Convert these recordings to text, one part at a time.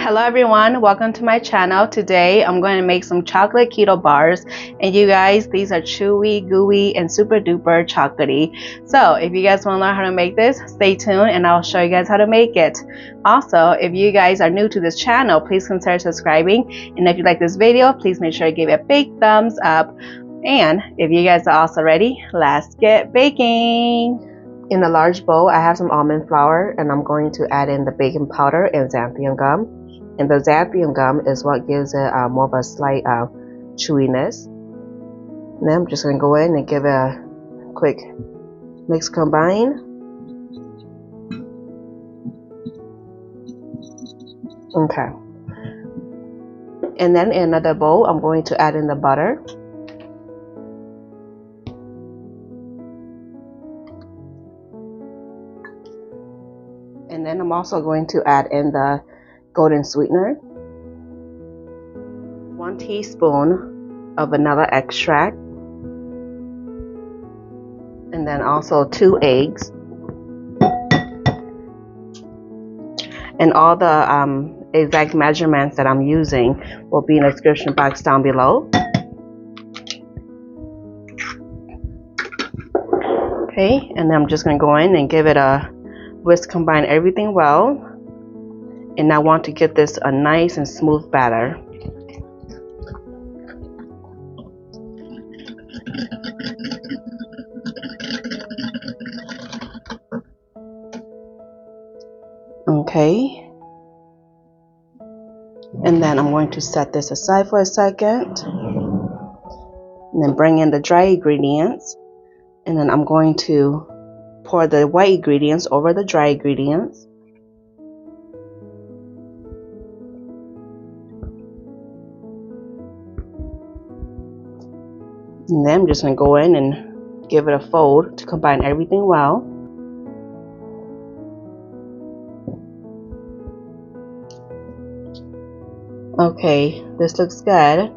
Hello everyone, welcome to my channel. Today I'm going to make some chocolate keto bars, and you guys, these are chewy, gooey, and super duper chocolatey. So if you guys want to learn how to make this, stay tuned and I'll show you guys how to make it. Also, if you guys are new to this channel, please consider subscribing, and if you like this video, please make sure to give it a big thumbs up. And if you guys are also ready, let's get baking. In a large bowl, I have some almond flour, and I'm going to add in the baking powder and xanthan gum. And the xanthan gum is what gives it more of a slight chewiness. And then I'm just going to go in and give it a quick mix combine. Okay. And then in another bowl, I'm going to add in the butter. And then I'm also going to add in the golden sweetener, 1 teaspoon of vanilla extract, and then also 2 eggs. And all the exact measurements that I'm using will be in the description box down below. Okay, and then I'm just going to go in and give it a whisk, combine everything well. And I want to get this a nice and smooth batter. Okay. And then I'm going to set this aside for a second. And then bring in the dry ingredients. And then I'm going to pour the white ingredients over the dry ingredients. And then I'm just going to go in and give it a fold to combine everything well. Okay, this looks good.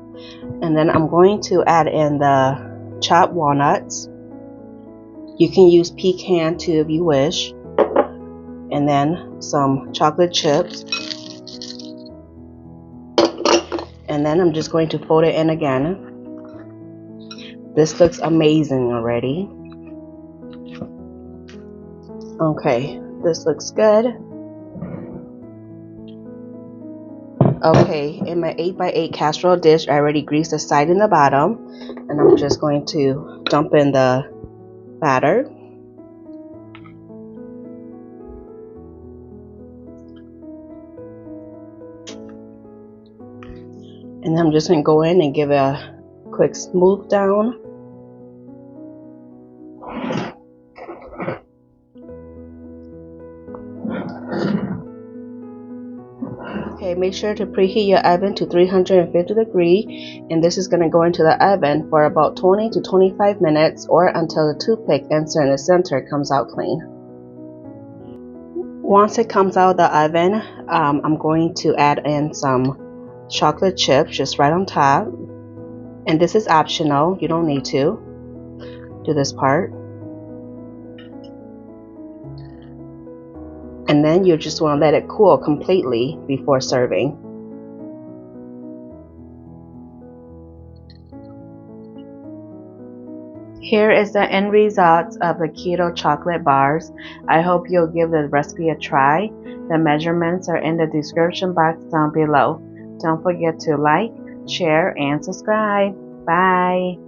And then I'm going to add in the chopped walnuts. You can use pecan too if you wish. And then some chocolate chips. And then I'm just going to fold it in again. This looks amazing already. Okay, this looks good. Okay, in my 8x8 casserole dish, I already greased the side and the bottom. And I'm just going to dump in the batter. And then I'm just going to go in and give it a quick smooth down. Okay, make sure to preheat your oven to 350 degrees, and this is going to go into the oven for about 20 to 25 minutes or until the toothpick insert in the center comes out clean. Once it comes out of the oven, I'm going to add in some chocolate chips just right on top. And this is optional, you don't need to do this part. And then you just want to let it cool completely before serving. Here is the end result of the keto chocolate bars. I hope you'll give the recipe a try. The measurements are in the description box down below. Don't forget to like, share, and subscribe. Bye.